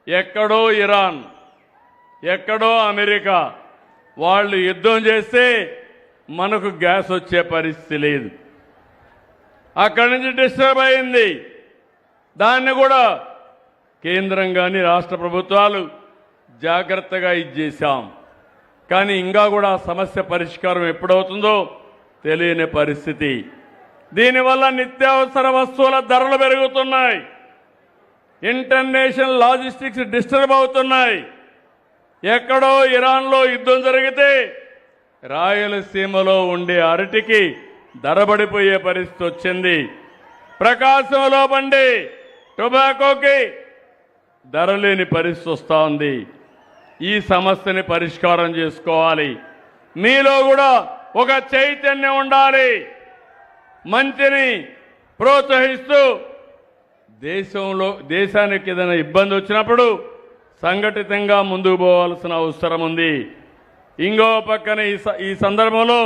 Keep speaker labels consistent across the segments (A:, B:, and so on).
A: ఎక్కడో ఇరాన్, ఎక్కడో అమెరికా వాళ్ళు యుద్ధం చేస్తే మనకు గ్యాస్ వచ్చే పరిస్థితి లేదు. అక్కడి నుంచి డిస్టర్బ్ అయింది. దాన్ని కూడా కేంద్రం కానీ రాష్ట్ర ప్రభుత్వాలు జాగ్రత్తగా ఇచ్చేశాం. కానీ ఇంకా కూడా సమస్య పరిష్కారం ఎప్పుడవుతుందో తెలియని పరిస్థితి. దీనివల్ల నిత్యావసర వస్తువుల ధరలు పెరుగుతున్నాయి. ఇంటర్నేషనల్ లాజిస్టిక్స్ డిస్టర్బ్ అవుతున్నాయి. ఎక్కడో ఇరాన్లో యుద్ధం జరిగితే రాయలసీమలో ఉండే అరటికి ధరబడిపోయే పరిస్థితి వచ్చింది. ప్రకాశంలో పండి టొబాకోకి ధర లేని పరిస్థితి వస్తూ ఉంది. ఈ సమస్యని పరిష్కారం చేసుకోవాలి. మీలో కూడా ఒక చైతన్యం ఉండాలి. మంచిని ప్రోత్సహిస్తూ దేశానికి ఏదైనా ఇబ్బంది వచ్చినప్పుడు సంఘటితంగా ముందుకు పోవాల్సిన అవసరం ఉంది. ఇంకో పక్కన ఈ సందర్భంలో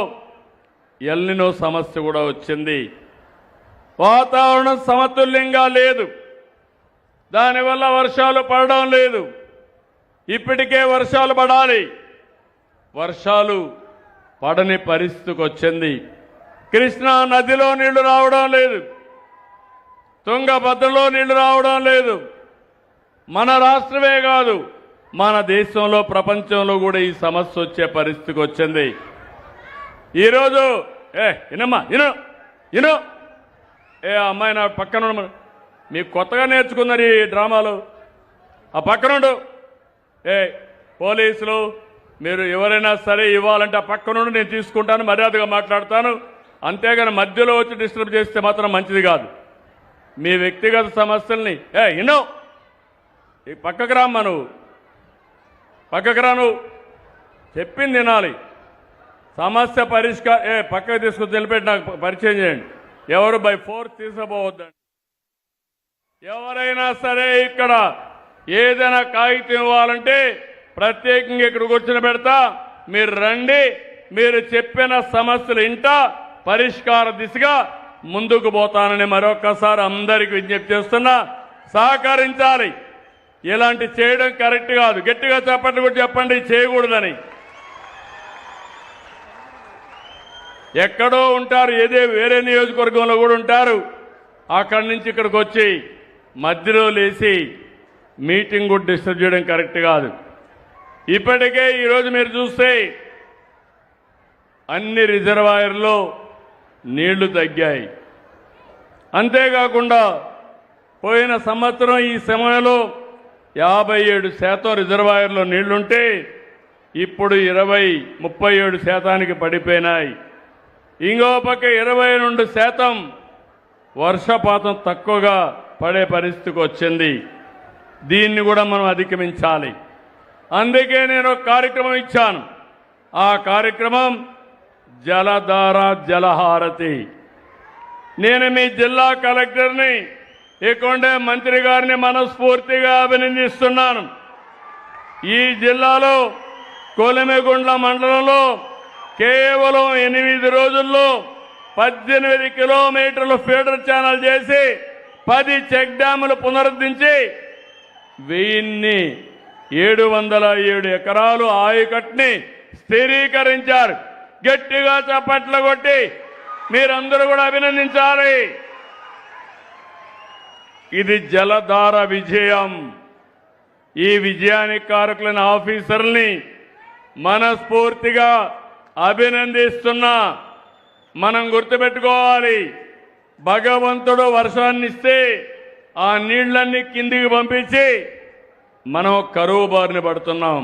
A: ఎల్నినో సమస్య కూడా వచ్చింది. వాతావరణం సమతుల్యంగా లేదు. దానివల్ల వర్షాలు పడడం లేదు. ఇప్పటికే వర్షాలు పడాలి, వర్షాలు పడని పరిస్థితికి వచ్చింది. కృష్ణా నదిలో నీళ్లు రావడం లేదు, తుంగభద్రలో నీళ్లు రావడం లేదు. మన రాష్ట్రమే కాదు, మన దేశంలో ప్రపంచంలో కూడా ఈ సమస్య వచ్చే పరిస్థితికి వచ్చింది. ఈరోజు ఇనమ్మా ఇను అమ్మాయి నా పక్కన మీకు కొత్తగా నేర్చుకున్నారు ఈ డ్రామాలు. ఆ పక్కనుండు. పోలీసులు మీరు ఎవరైనా సరే ఇవ్వాలంటే ఆ పక్కనుండి నేను తీసుకుంటాను, మర్యాదగా మాట్లాడతాను. అంతేగాని మధ్యలో వచ్చి డిస్టర్బ్ చేస్తే మాత్రం మంచిది కాదు. మీ వ్యక్తిగత సమస్యల్ని ఈ పక్కకు రామ్మా, నువ్వు పక్కకు రా, నువ్వు చెప్పింది వినాలి. సమస్య పక్కకు తీసుకుని తెలిపెట్టి నాకు పరిచయం చేయండి. ఎవరు బై ఫోర్స్ తీసుకుపోవద్దండి. ఎవరైనా సరే ఇక్కడ ఏదైనా కాగితం ఇవ్వాలంటే ప్రత్యేకంగా ఇక్కడ కూర్చొని పెడతా, మీరు రండి. మీరు చెప్పిన సమస్యలు ఇంటా పరిష్కార దిశగా ముందుకు పోతానని మరొకసారి అందరికీ విజ్ఞప్తి చేస్తున్నా. సహకరించాలి. ఇలాంటి చేయడం కరెక్ట్ కాదు. గట్టిగా చెప్పండి, కూడా చెప్పండి చేయకూడదని. ఎక్కడో ఉంటారు, వేరే నియోజకవర్గంలో కూడా ఉంటారు. అక్కడి నుంచి ఇక్కడికి వచ్చి మధ్యలో లేచి మీటింగ్ కూడా డిస్టర్బ్ చేయడం కరెక్ట్ కాదు. ఇప్పటికే ఈరోజు మీరు చూస్తే అన్ని రిజర్వాయర్లో నీళ్లు తగ్గాయి. అంతేకాకుండా పోయిన సంవత్సరం ఈ సమయంలో 57% రిజర్వాయర్లో నీళ్లుంటే ఇప్పుడు 37% పడిపోయినాయి. ఇంకో పక్క 22% వర్షపాతం తక్కువగా పడే పరిస్థితికి వచ్చింది. దీన్ని కూడా మనం అధిగమించాలి. అందుకే నేను ఒక కార్యక్రమం ఇచ్చాను. ఆ కార్యక్రమం జలధార జలహారతి. నేను మీ జిల్లా కలెక్టర్ని, ఇక్కడే మంత్రి గారిని మనస్ఫూర్తిగా అభినందిస్తున్నాను. ఈ జిల్లాలో కొలిమిగుండ్ల మండలంలో కేవలం 8 రోజుల్లో 18 కిలోమీటర్లు ఫీడర్ ఛానల్ చేసి 10 చెక్ డ్యాములు పునరుద్ధరించి 1707 ఎకరాలు ఆయకట్టుని స్థిరీకరించారు. గట్టిగా చప్పట్లు కొట్టి మీరందరూ కూడా అభినందించాలి. ఇది జలధార విజయం. ఈ విజయానికి కారకులైన ఆఫీసర్ని మనస్ఫూర్తిగా అభినందిస్తున్నా. మనం గుర్తుపెట్టుకోవాలి, భగవంతుడు వర్షాన్ని ఇస్తే ఆ నీళ్లన్నీ కిందికి పంపించి మనం కరువు బారిన పడుతున్నాం.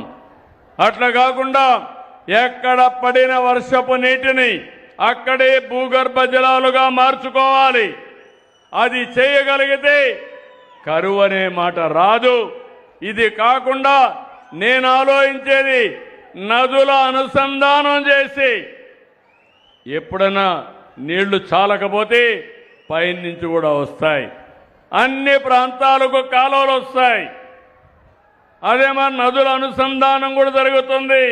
A: అట్లా కాకుండా ఎక్కడ పడిన వర్షపు నీటిని అక్కడే భూగర్భ జలాలుగా మార్చుకోవాలి. అది చేయగలిగితే కరువు అనే మాట రాదు. ఇది కాకుండా నేను ఆలోచించేది నదుల అనుసంధానం చేసి ఎప్పుడైనా నీళ్లు చాలకపోతే పైనుంచి కూడా వస్తాయి. అన్ని ప్రాంతాలకు కాలువలు వస్తాయి. అదే మన నదుల అనుసంధానం కూడా జరుగుతుంది.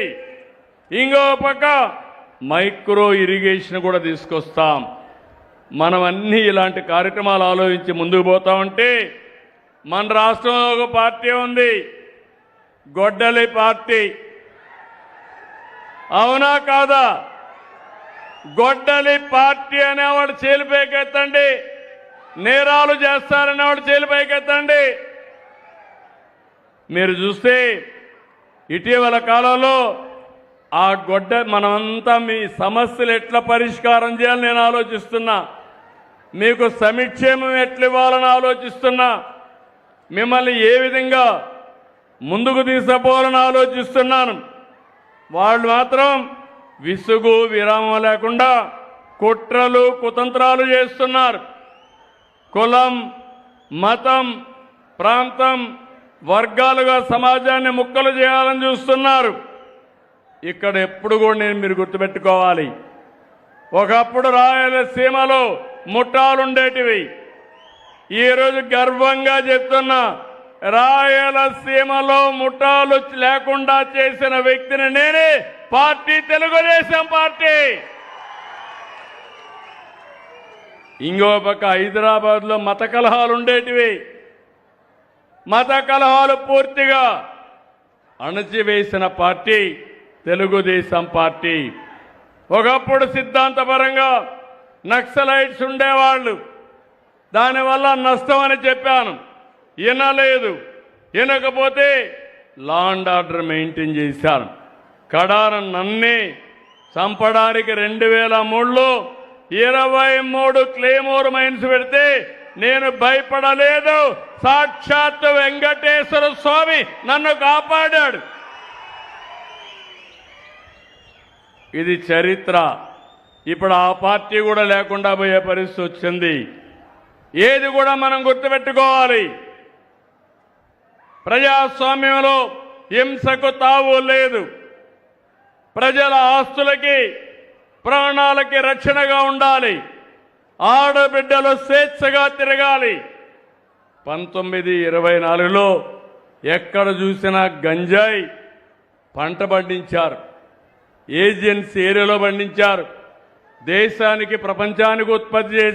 A: ఇంకో పక్క మైక్రో ఇరిగేషన్ కూడా తీసుకొస్తాం. మనం అన్ని ఇలాంటి కార్యక్రమాలు ఆలోచించి ముందుకు పోతా ఉంటే మన రాష్ట్రంలో ఒక పార్టీ ఉంది, గొడ్డలి పార్టీ. అవునా కాదా? గొడ్డలి పార్టీ అనేవాడు చేలిపైకెత్తండి, నేరాలు చేస్తారనేవాడు చేలిపైకెత్తండి. మీరు చూస్తే ఇటీవల కాలంలో ఆ మనమంతా మీ సమస్యలు ఎట్లా పరిష్కారం చేయాలని నేను ఆలోచిస్తున్నా, మీకు సంక్షేమం ఎట్లా ఇవ్వాలని ఆలోచిస్తున్నా, మిమ్మల్ని ఏ విధంగా ముందుకు తీసుకుపోవాలని ఆలోచిస్తున్నాను. వాళ్ళు మాత్రం విసుగు విరామం లేకుండా కుట్రలు కుతంత్రాలు చేస్తున్నారు. కులం, మతం, ప్రాంతం, వర్గాలుగా సమాజాన్ని ముక్కలు చేయాలని చూస్తున్నారు. ఇక్కడ ఎప్పుడు కూడా మీరు గుర్తుపెట్టుకోవాలి, ఒకప్పుడు రాయలసీమలో ముఠాలుండేటివి. ఈరోజు గర్వంగా చెప్తున్నా, రాయలసీమలో ముఠాలు లేకుండా చేసిన వ్యక్తిని నేనే. Party Telugu Desam party. ఇంకో పక్క హైదరాబాద్లో మత కలహాలు ఉండేటివి. మత కలహాలు పూర్తిగా అణచివేసిన పార్టీ తెలుగుదేశం పార్టీ. ఒకప్పుడు సిద్ధాంతపరంగా నక్సలైట్స్ ఉండేవాళ్ళు, దానివల్ల నష్టం అని చెప్పాను, వినలేదు. వినకపోతే లా అండ్ ఆర్డర్ మెయింటైన్ చేశారు. కడాన నన్నే చంపడానికి 2003లో 23 క్లేమోర్ మైన్స్ పెడితే నేను భయపడలేదు. సాక్షాత్ వెంకటేశ్వర స్వామి నన్ను కాపాడాడు. ఇది చరిత్ర. ఇప్పుడు ఆ పార్టీ కూడా లేకుండా పోయే పరిస్థితి వచ్చింది. ఏది కూడా మనం గుర్తుపెట్టుకోవాలి, ప్రజాస్వామ్యంలో హింసకు తావు లేదు. ప్రజల ఆస్తులకి ప్రాణాలకి రక్షణగా ఉండాలి. ఆడబిడ్డలు స్వేచ్ఛగా తిరగాలి. 1924లో ఎక్కడ చూసినా గంజాయి పంట పండించారు, ఏజెన్సీ ఏరియాలో పండించారు. దేశానికి ప్రపంచానికి ఉత్పత్తి చేసి